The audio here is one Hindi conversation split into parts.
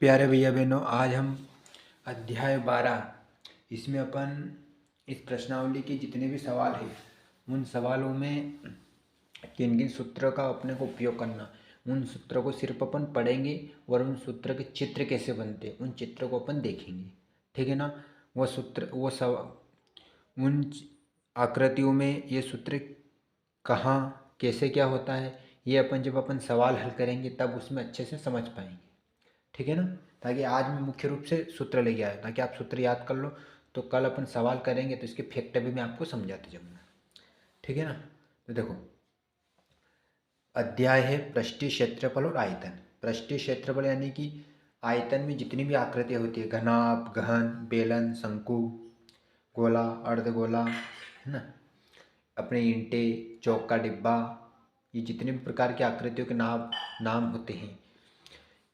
प्यारे भैया बहनों, आज हम अध्याय 12 इसमें अपन इस प्रश्नावली के जितने भी सवाल हैं उन सवालों में किन किन सूत्रों का अपने को उपयोग करना, उन सूत्रों को सिर्फ अपन पढ़ेंगे और उन सूत्र के चित्र कैसे बनते हैं उन चित्रों को अपन देखेंगे। ठीक है ना। वो सूत्र उन आकृतियों में ये सूत्र कहाँ कैसे क्या होता है, ये अपन जब अपन सवाल हल करेंगे तब उसमें अच्छे से समझ पाएंगे। ठीक है ना। ताकि आज मैं मुख्य रूप से सूत्र लेके आया ताकि आप सूत्र याद कर लो, तो कल अपन सवाल करेंगे तो इसके फैक्ट भी मैं आपको समझाते जाऊँगा। ठीक है ना। तो देखो, अध्याय है पृष्ठीय क्षेत्रफल और आयतन। पृष्ठीय क्षेत्रफल यानी कि आयतन में जितनी भी आकृतियाँ होती है, घनाभ, घन, बेलन, शंकु, गोला, अर्धगोला, है ना, अपने ईंटे, चौक का डिब्बा, ये जितने भी प्रकार की आकृतियों के नाम होते हैं,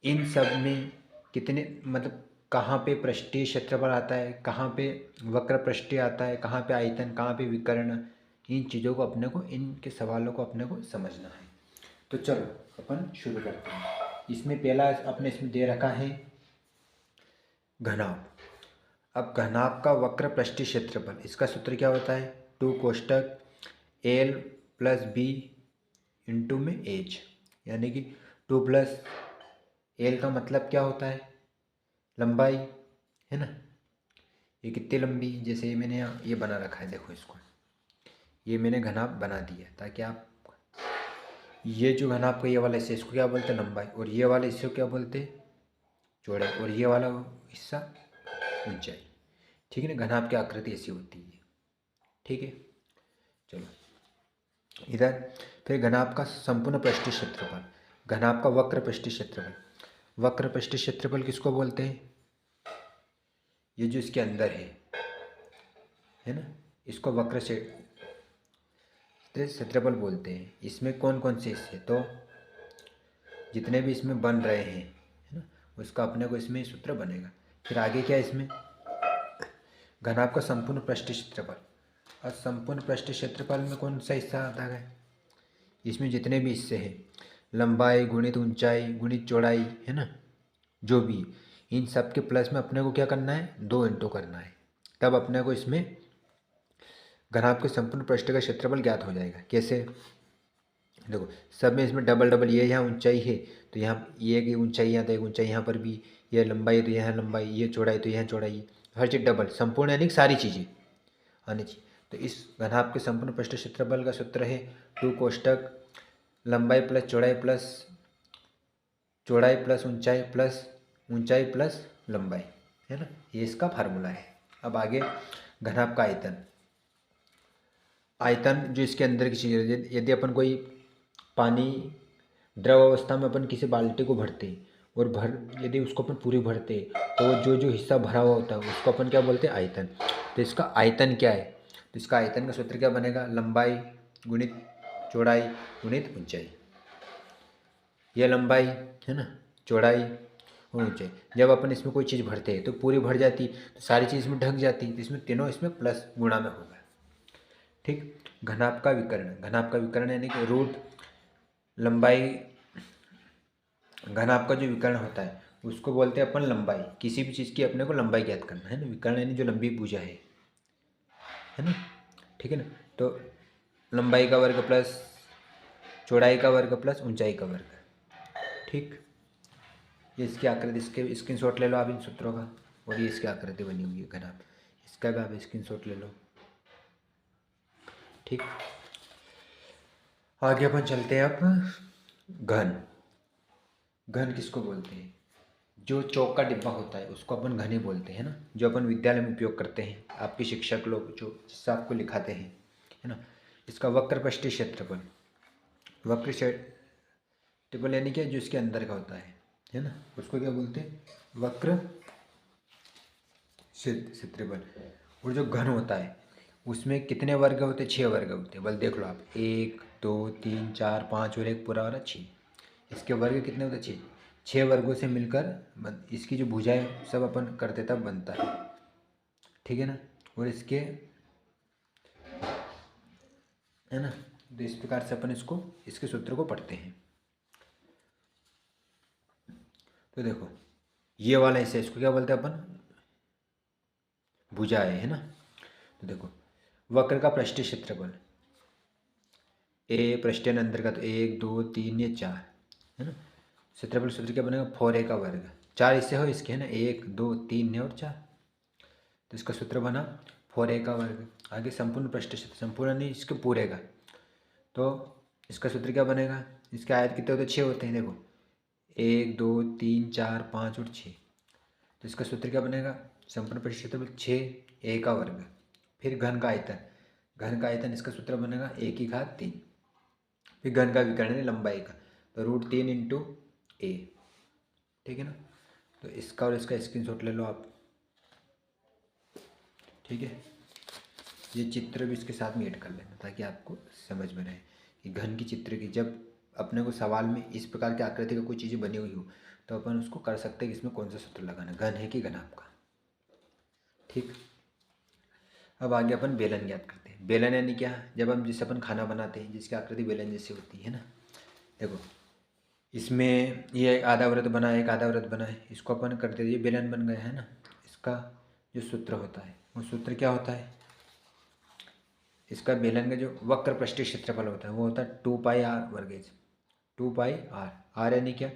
इन सब में कितने मतलब कहाँ पे पृष्ठीय क्षेत्रफल आता है, कहाँ पे वक्र पृष्ठीय आता है, कहाँ पे आयतन, कहाँ पे विकर्ण, इन चीज़ों को अपने को, इनके सवालों को अपने को समझना है। तो चलो अपन शुरू करते हैं। इसमें पहला अपने इसमें दे रखा है घनाभ। अब घनाभ का वक्र पृष्ठीय क्षेत्रफल, इसका सूत्र क्या होता है? 2 कोष्टक L प्लस बी इंटू में एच, यानी कि 2 प्लस L का मतलब क्या होता है? लंबाई, है ना। ये कितनी लंबी, जैसे ये मैंने यहाँ ये बना रखा है, देखो इसको, ये मैंने घनाभ बना दिया ताकि आप, ये जो घनाभ का ये वाला हिस्सा इसको क्या बोलते हैं? लंबाई। और ये वाले हिस्से को क्या बोलते हैं? चौड़ाई। और ये वाला हिस्सा ऊंचाई। ठीक है ना। घनाभ की आकृति ऐसी होती है। ठीक है। चलो इधर फिर घनाभ का संपूर्ण पृष्ठीय क्षेत्रफल, घनाभ का वक्र पृष्ठीय क्षेत्रफल। वक्र पृष्ठीय क्षेत्रफल किसको बोलते हैं? ये जो इसके अंदर है ना, इसको वक्र से क्षेत्रफल बोलते हैं। इसमें कौन कौन से हिस्से, तो जितने भी इसमें बन रहे हैं, है ना, उसका अपने को इसमें सूत्र बनेगा। फिर आगे क्या है इसमें? घनाभ का संपूर्ण पृष्ठीय क्षेत्रफल। और संपूर्ण पृष्ठीय क्षेत्रफल में कौन सा हिस्सा आता है? इसमें जितने भी हिस्से हैं, लंबाई गुणित ऊंचाई गुणित चौड़ाई, है ना, जो भी, इन सब के प्लस में अपने को क्या करना है? 2 इंटू करना है। तब अपने को इसमें घनाभ के संपूर्ण पृष्ठ का क्षेत्रफल ज्ञात हो जाएगा। कैसे? देखो, सब में इसमें डबल डबल, ये यहाँ ऊंचाई है तो यहाँ ये की ऊंचाई यहाँ, तो एक ऊंचाई यहाँ पर भी, ये लंबाई है तो यहाँ लंबाई, ये चौड़ाई तो यहाँ चौड़ाई, हर चीज़ डबल, संपूर्ण यानी सारी चीज़ें आनी चाहिए। तो इस घनाभ के संपूर्ण पृष्ठ क्षेत्रफल का सूत्र है 2 कोष्टक लंबाई प्लस चौड़ाई प्लस ऊंचाई प्लस लंबाई, है ना, ये इसका फार्मूला है। अब आगे घनाभ का आयतन। आयतन जो इसके अंदर की चीज़ है, यदि अपन कोई पानी द्रव अवस्था में अपन किसी बाल्टी को भरते और यदि उसको अपन पूरी भरते तो जो जो हिस्सा भरा हुआ होता है उसको अपन क्या बोलते हैं? आयतन। तो इसका आयतन क्या है? तो इसका आयतन का सूत्र क्या बनेगा? लंबाई गुणित चौड़ाई गुणित ऊंचाई। यह लंबाई, है ना, चौड़ाई और ऊंचाई। जब अपन इसमें कोई चीज़ भरते हैं तो पूरी भर जाती, तो सारी चीज़ इसमें ढक जाती, तो इसमें तीनों इसमें प्लस गुणा में होगा। ठीक। घनाभ का विकर्ण। घनाभ का विकर्ण यानी कि रूट लंबाई, घनाभ का जो विकर्ण होता है उसको बोलते हैं अपन लंबाई। किसी भी चीज़ की अपने को लंबाई ज्ञात करना है ना, विकर्ण यानी जो लंबी भुजा है ना। ठीक है ना। तो लंबाई का वर्ग प्लस चौड़ाई का वर्ग प्लस ऊंचाई का वर्ग। ठीक। ये इसकी आकृति, इसके स्क्रीनशॉट ले लो आप इन सूत्रों का, और ये इसकी आकृति बनी हुई है घनाभ, इसका भी आप स्क्रीनशॉट ले लो। ठीक। आगे अपन चलते हैं अब घन। घन किसको बोलते हैं? जो चौक का डिब्बा होता है उसको अपन घन ही बोलते हैं ना, जो अपन विद्यालय में उपयोग करते हैं, आपके शिक्षक लोग जो जिससे आपको लिखाते हैं, है ना। इसका वक्र पृष्ठीय क्षेत्रफल, वक्र क्षेत्रफल यानी क्या, जो इसके अंदर का होता है ना, उसको क्या बोलते हैं? वक्र क्षेत्रफल। और जो घन होता है उसमें कितने वर्ग होते हैं? 6 वर्ग होते हैं। बल देख लो आप, 1 2 3 4 5 और एक पूरा वाला 6। इसके वर्ग कितने होते हैं? 6। 6 वर्गों से मिलकर इसकी जो भुजाएं सब अपन करते तब बनता है। ठीक है ना। और इसके, है ना, तो इस प्रकार से अपन इसके सूत्र को पढ़ते हैं। तो देखो, ये वाला हिस्सा इसको क्या बोलते हैं अपन, भुजा है ना। तो देखो वक्र का पृष्ठीय क्षेत्रफल ए पृष्ठीय अंतर्गत 1 2 3 ये 4 है ना। क्षेत्रफल सूत्र क्या बनेगा 4a का वर्ग। 4 हिस्से हो इसके है ना, 1 2 3 और 4, तो इसका सूत्र बना 4a का वर्ग। आगे संपूर्ण पृष्ठीय क्षेत्र, संपूर्ण नहीं इसके पूरे का, तो इसका सूत्र क्या बनेगा, इसके आयत कितने होते हैं 6 होते हैं देखो, 1 2 3 4 5 और 6, तो इसका सूत्र क्या बनेगा संपूर्ण पृष्ठीय क्षेत्रफल 6a का वर्ग। फिर घन का आयतन, घन का आयतन इसका सूत्र बनेगा 1 की घात 3। फिर घन का विकर्ण है लंबाई का, तो √3 इंटू ए, ठीक है ना। तो इसका और इसका स्क्रीनशॉट ले लो आप, ठीक है। ये चित्र भी इसके साथ में ऐड कर लेना ताकि आपको समझ में रहे कि घन की चित्र की, जब अपने को सवाल में इस प्रकार की आकृति का कोई चीज़ बनी हुई हो तो अपन उसको कर सकते हैं कि इसमें कौन सा सूत्र लगाना, घन है कि घन आपका, ठीक। अब आगे अपन बेलन ज्ञात करते हैं। बेलन यानी क्या, जब हम जिससे अपन खाना बनाते हैं जिसकी आकृति बेलन जैसी होती है ना। देखो इसमें ये आधा वृत्त बना है, एक आधा वृत्त बना है, इसको अपन करते ये बेलन बन गया है ना। इसका जो सूत्र होता है वो सूत्र क्या होता है, इसका बेलन का जो वक्र पृष्ठीय क्षेत्रफल होता है वो होता है 2πr वर्गेज, 2πr। आर यानी क्या,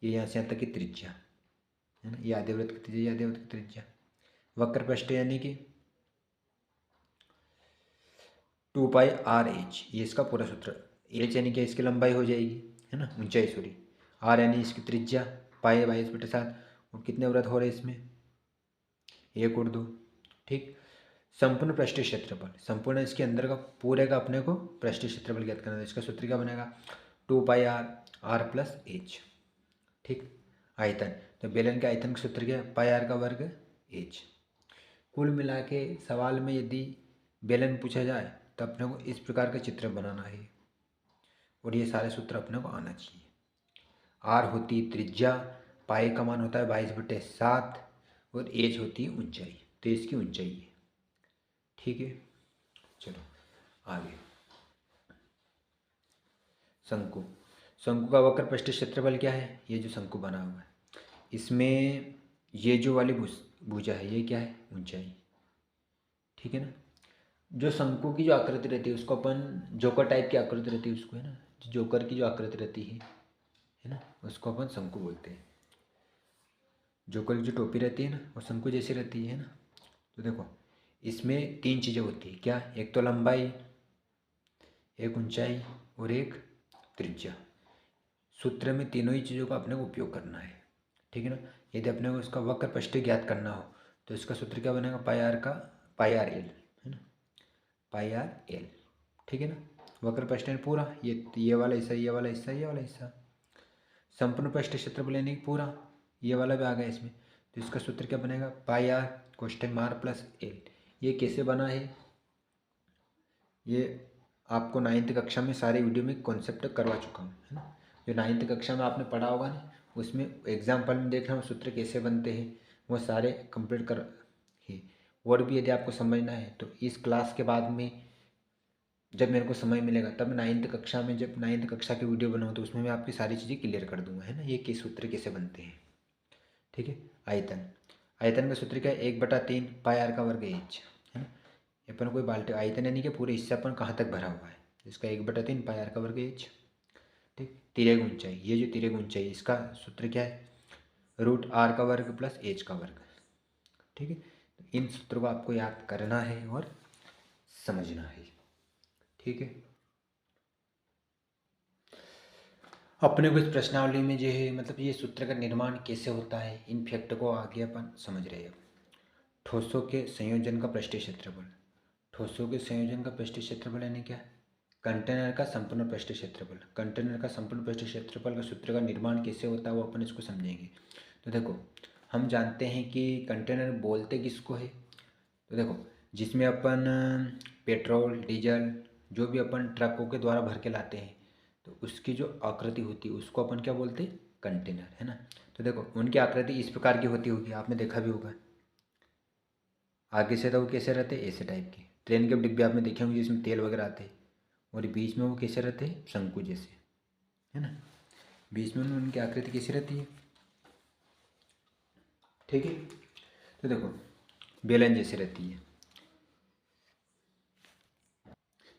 ये यहाँ से यहाँ तक की त्रिज्या है ना, ये आधे वृत्त की त्रिज्या, आधे वृत्त की त्रिज्या। वक्र पृष्ठ यानी कि 2πrh, ये इसका पूरा सूत्र। एच यानी क्या, इसकी लंबाई हो जाएगी है ना, ऊंचाई सॉरी। आर यानी इसकी त्रिज्या, पाई 22/7, और कितने वृत्त हो रहे हैं इसमें 1 और 2, ठीक। संपूर्ण पृष्ठीय क्षेत्रफल, संपूर्ण इसके अंदर का पूरे का अपने को पृष्ठीय क्षेत्रफल ज्ञात करना है। इसका सूत्र क्या बनेगा 2πr+h, ठीक। आयतन, तो बेलन के आयतन का सूत्र क्या है πr का वर्ग h। कुल मिला के सवाल में यदि बेलन पूछा जाए तो अपने को इस प्रकार का चित्र बनाना है और ये सारे सूत्र अपने को आना चाहिए। आर होती है त्रिज्या, पाई का मान होता है 22/7 और एच होती है ऊंचाई, तो इसकी ऊंचाई है, ठीक है। चलो आगे शंकु, शंकु का वक्र पृष्ठीय क्षेत्रफल क्या है, ये जो शंकु बना हुआ है इसमें ये जो वाली भुजा है ये क्या है ऊंचाई, ठीक है ना। जो शंकु की जो आकृति रहती है उसको अपन जोकर टाइप की आकृति रहती है उसको है ना, जोकर की जो आकृति रहती है ना, उसको अपन शंकु बोलते हैं। जोकर की जो टोपी रहती है ना वो शंकु जैसी रहती है ना। तो देखो इसमें 3 चीज़ें होती है क्या, एक तो लंबाई, एक ऊंचाई और एक त्रिज्या। सूत्र में तीनों ही चीज़ों का अपने को उपयोग करना है, ठीक है ना। यदि अपने को इसका वक्र पृष्ठ ज्ञात करना हो तो इसका सूत्र क्या बनेगा πr l है ना, πr l, ठीक है ना। वक्र पृष्ठ पूरा ये वाला हिस्सा, ये वाला हिस्सा, ये वाला हिस्सा। संपूर्ण पृष्ठ क्षेत्रफल यानी पूरा ये वाला भी आ गया इसमें, तो इसका सूत्र क्या बनेगा πr+l। ये कैसे बना है, ये आपको 9th कक्षा में सारे वीडियो में कॉन्सेप्ट करवा चुका हूँ है ना। जो 9th कक्षा में आपने पढ़ा होगा ना उसमें एग्जाम्पल में देखना सूत्र कैसे बनते हैं वो सारे कंप्लीट कर ही। और भी यदि आपको समझना है तो इस क्लास के बाद में जब मेरे को समय मिलेगा तब 9th कक्षा में, जब 9th कक्षा की वीडियो बनाऊँ तो उसमें मैं आपकी सारी चीज़ें क्लियर कर दूंगा है ना, ये किस सूत्र कैसे बनते हैं, ठीक है। आयतन, आयतन का सूत्र क्या है 1/3 πr का वर्ग h है ना। अपन कोई बाल्टी, आयतन यानी कि पूरे हिस्से अपन कहाँ तक भरा हुआ है, इसका 1/3 πr का वर्ग h, ठीक। तिर्यक ऊंचाई, ये जो तिर्यक ऊंचाई इसका सूत्र क्या है √r का वर्ग प्लस h का वर्ग, ठीक है। इन सूत्रों को आपको याद करना है और समझना है, ठीक है। अपने को इस प्रश्नावली में जो है मतलब ये सूत्र का निर्माण कैसे होता है इन फैक्ट को आगे अपन समझ रहे हैं। ठोसों के संयोजन का पृष्ठीय क्षेत्रफल, ठोसों के संयोजन का पृष्ठीय क्षेत्रफल यानी क्या, कंटेनर का संपूर्ण पृष्ठीय क्षेत्रफल। कंटेनर का संपूर्ण पृष्ठीय क्षेत्रफल का सूत्र का निर्माण कैसे होता है वो अपन इसको समझेंगे। तो देखो हम जानते हैं कि कंटेनर बोलते किसको है, तो देखो जिसमें अपन पेट्रोल डीजल जो भी अपन ट्रकों के द्वारा भर के लाते हैं तो उसकी जो आकृति होती है उसको अपन क्या बोलते हैं कंटेनर, है ना। तो देखो उनकी आकृति इस प्रकार की होती होगी, आपने देखा भी होगा। आगे से तो वो कैसे रहते हैं ऐसे टाइप के, ट्रेन के डिब्बे आपने देखे होंगे जिसमें तेल वगैरह आते हैं, और बीच में वो कैसे रहते हैं शंकु जैसे, है ना। बीच में उनकी आकृति कैसी रहती है, ठीक है। तो देखो बेलन जैसी रहती है।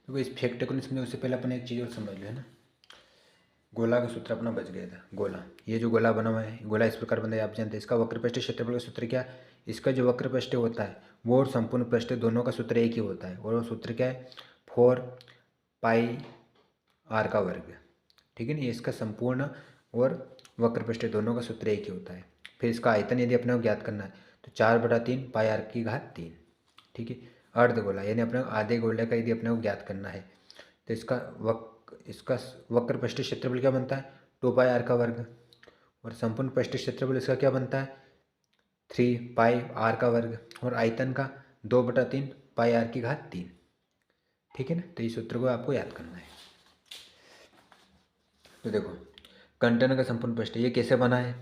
देखो इस फैक्ट को नहीं समझे उससे पहले अपन एक चीज़ और समझ लो, है ना। गोला का सूत्र अपना बच गया था। गोला, ये जो गोला बना हुआ है, गोला इस प्रकार बना है, आप जानते हैं। इसका वक्रपृष्ठीय क्षेत्रफल का सूत्र क्या है? इसका जो वक्रपृष्ठ होता है वो और संपूर्ण पृष्ठ दोनों का सूत्र एक ही होता है, और वो सूत्र क्या है? 4πr का वर्ग। ठीक है ना। ये इसका संपूर्ण और वक्रपृष्ठ दोनों का सूत्र एक ही होता है। फिर इसका आयतन यदि अपने को ज्ञात करना है तो 4/3 πr⁴। ठीक है। अर्धगोला यानी अपने आधे गोले का यदि अपने को ज्ञात करना है तो इसका वक्रपृष्ठीय क्षेत्रफल क्या बनता है? 2πr का वर्ग। और संपूर्ण पृष्ठीय क्षेत्रफल इसका क्या बनता है? 3πr का वर्ग। और आयतन का 2/3 πr⁴। ठीक है ना। तो इस सूत्र को आपको याद करना है। तो देखो कंटेनर का संपूर्ण पृष्ठ ये कैसे बना है?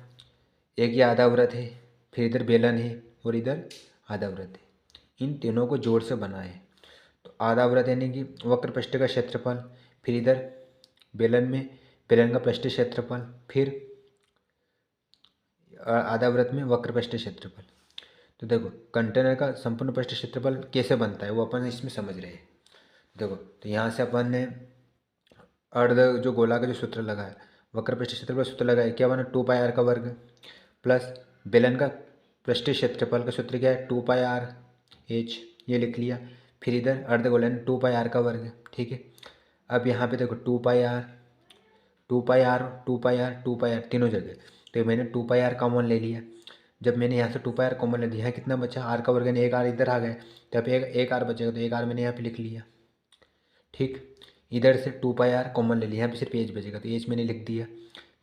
एक ये आधा वृत्त है, फिर इधर बेलन है और इधर आधा वृत्त है। इन तीनों को जोड़ से बना है। तो आधा वृत्त यानी कि वक्र पृष्ठ का क्षेत्रफल, फिर इधर बेलन में बेलन का पृष्ठीय क्षेत्रफल, फिर आधा वृत्त में वक्र पृष्ठीय क्षेत्रफल। तो देखो कंटेनर का संपूर्ण पृष्ठीय क्षेत्रफल कैसे बनता है वो अपन इसमें समझ रहे हैं। देखो तो यहाँ से अपन ने अर्ध जो गोला का जो सूत्र लगा है, वक्र पृष्ठीय क्षेत्रफल सूत्र लगा है, क्या बना? 2πr का वर्ग प्लस बेलन का पृष्ठीय क्षेत्रफल का सूत्र क्या है? 2πr⁴, ये लिख लिया। फिर इधर अर्धगोलन 2πr का वर्ग। ठीक है। अब यहाँ पे देखो 2πr 2πr 2πr 2πr तीनों जगह, तो मैंने 2πr कॉमन ले लिया। जब मैंने यहाँ से 2πr कॉमन ले लिया, यहाँ कितना बचा? r का वर्ग, यानी एक r इधर आ गया, तो अब एक r बचेगा, तो एक r मैंने यहाँ पे लिख लिया। ठीक। इधर से 2πr कॉमन ले लिया, यहाँ पे सिर्फ एच बचेगा, तो एच मैंने लिख दिया।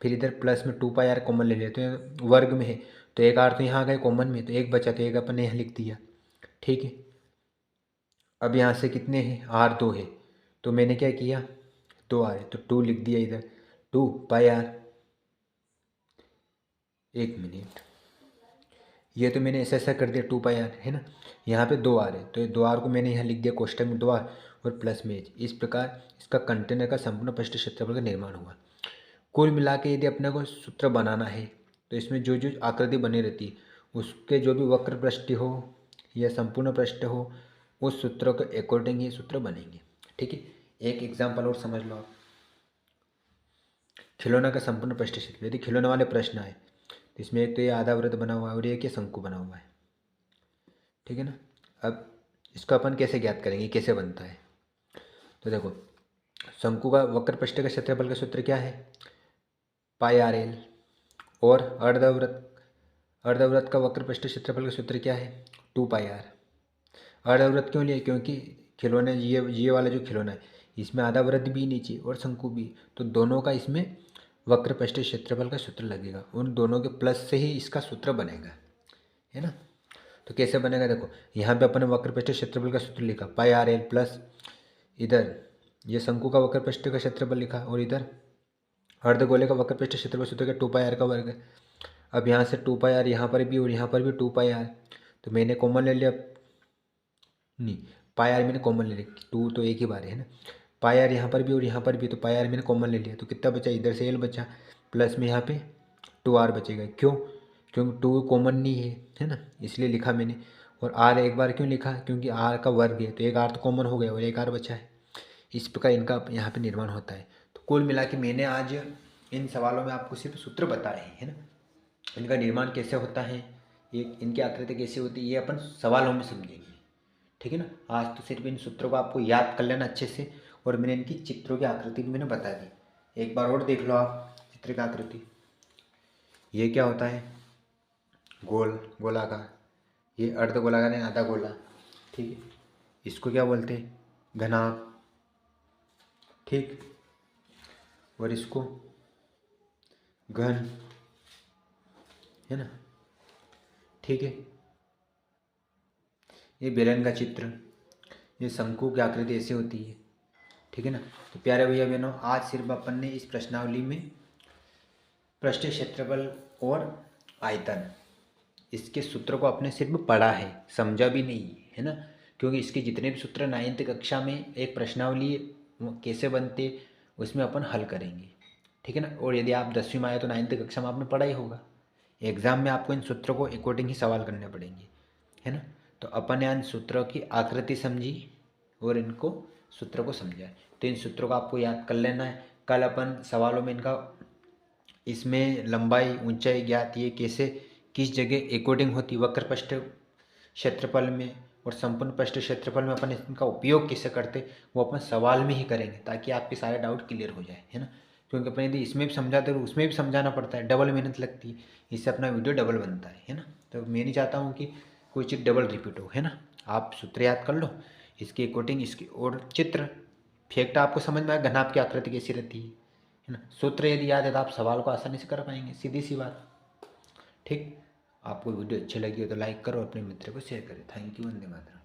फिर इधर प्लस में 2πr कॉमन ले लिया, तो वर्ग में है तो एक r तो यहाँ आ गया कॉमन में, तो एक बचा, तो एक अपन ने यहाँ लिख दिया। ठीक है। अब यहाँ से कितने हैं? r 2 है, तो मैंने क्या किया? 2 r है तो 2 लिख दिया इधर। 2πr, एक मिनट, ये तो मैंने ऐसा कर दिया 2πr, है ना। यहाँ पे 2 r है तो 2 r को मैंने यहाँ लिख दिया कोष्ठक में 2 r और प्लस में एच। इस प्रकार इसका कंटेनर का संपूर्ण पृष्ठ क्षेत्रफल का निर्माण हुआ। कुल मिला के यदि अपने को सूत्र बनाना है तो इसमें जो जो आकृति बनी रहती है उसके जो भी वक्र पृष्ठ हो या संपूर्ण पृष्ठ हो उस सूत्र के अकॉर्डिंग ये सूत्र बनेंगे। ठीक है। एक एग्जाम्पल और समझ लो आप। खिलौना का संपूर्ण पृष्ठ क्षेत्र, यदि खिलौने वाले प्रश्न आए तो इसमें एक तो ये आधा वृत्त बना हुआ है और एक ये शंकु बना हुआ है। ठीक है ना। अब इसको अपन कैसे ज्ञात करेंगे, कैसे बनता है? तो देखो शंकु का वक्र पृष्ठ का क्षेत्रफल का सूत्र क्या है? πrl। और अर्धवृत्त का वक्र पृष्ठ क्षेत्रफल का सूत्र क्या है? 2πr। अर्धवृत्त क्यों लिया? क्योंकि खिलौने ये वाला जो खिलौना है इसमें आधा वृत्त भी नीचे और शंकु भी, तो दोनों का इसमें वक्र पृष्ठीय क्षेत्रफल का सूत्र लगेगा। उन दोनों के प्लस से ही इसका सूत्र बनेगा, है ना। तो कैसे बनेगा? देखो यहाँ पे अपन ने वक्र पृष्ठीय क्षेत्रफल का सूत्र लिखा πrl प्लस इधर ये शंकु का वक्र पृष्ठ का क्षेत्रफल लिखा और इधर अर्धगोले का वक्र पृष्ठीय क्षेत्रफल सूत्र का 2πr का वर्ग। अब यहाँ से 2πr यहाँ पर भी और यहाँ पर भी 2πr, तो मैंने कॉमन ले लिया, नहीं πr मैंने कॉमन ले लिया, 2 तो एक ही बार है ना। πr यहाँ पर भी और यहाँ पर भी, तो πr मैंने कॉमन ले लिया, तो कितना बचा? इधर से l बचा प्लस में यहाँ पे 2r बचेगा। क्यों? क्योंकि 2 कॉमन नहीं है ना, इसलिए लिखा मैंने। और r एक बार क्यों लिखा? क्योंकि r का वर्ग है, तो एक r तो कॉमन हो गया और एक r बचा है। इस प्रकार इनका यहाँ पे निर्माण होता है। तो कुल मिला के मैंने आज इन सवालों में आपको सिर्फ सूत्र बताए हैं, है ना। इनका निर्माण कैसे होता है, ये इनकी आकृति कैसे होती है, ये अपन सवालों में समझेंगे। ठीक है ना। आज तो सिर्फ इन सूत्रों को आपको याद कर लेना अच्छे से, और मैंने इनकी चित्रों की आकृति भी मैंने बता दी। एक बार और देख लो आप चित्र की आकृति। ये क्या होता है? गोल, गोलाकार। ये अर्ध गोलाकार है, आधा गोला। ठीक है। इसको क्या बोलते हैं? घनाभ। ठीक। और इसको घन, है ना। ठीक है। ये बेलन का चित्र, ये शंकु की आकृति ऐसे होती है। ठीक है ना। तो प्यारे भैया बहनों, आज सिर्फ अपन ने इस प्रश्नावली में पृष्ठीय क्षेत्रफल और आयतन इसके सूत्र को आपने सिर्फ पढ़ा है, समझा भी नहीं है ना। क्योंकि इसके जितने भी सूत्र 9th कक्षा में एक प्रश्नावली कैसे बनते उसमें अपन हल करेंगे। ठीक है ना। और यदि आप 10वीं में आए तो 9th कक्षा में आपने पढ़ा ही होगा। एग्ज़ाम में आपको इन सूत्रों को अकॉर्डिंग ही सवाल करने पड़ेंगे, है ना। तो अपन ने इन सूत्रों की आकृति समझी और इनको सूत्रों को समझा है। तो इन सूत्रों को आपको याद कर लेना है। कल अपन सवालों में इनका इसमें लंबाई ऊंचाई ज्ञात, ये कैसे किस जगह अकॉर्डिंग होती, वक्र पृष्ठ क्षेत्रफल में और संपूर्ण पृष्ठ क्षेत्रफल में अपन इनका उपयोग कैसे करते, वो अपन सवाल में ही करेंगे ताकि आपके सारे डाउट क्लियर हो जाए, है ना। क्योंकि अपन यदि इसमें भी समझाते तो उसमें भी समझाना पड़ता है, डबल मेहनत लगती है, इससे अपना वीडियो डबल बनता है ना। तो मैं नहीं चाहता हूँ कि कोई चीज़ डबल रिपीट हो, है ना। आप सूत्र याद कर लो, इसके अकॉर्डिंग इसकी और चित्र फैक्ट आपको समझ में आए, घनाभ की आकृति कैसी रहती है ना। सूत्र यदि याद है तो आप सवाल को आसानी से कर पाएंगे, सीधी सी बात। ठीक, आपको वीडियो अच्छी लगी हो तो लाइक करो, अपने मित्र को शेयर करें। Thank you, Vande Mataram.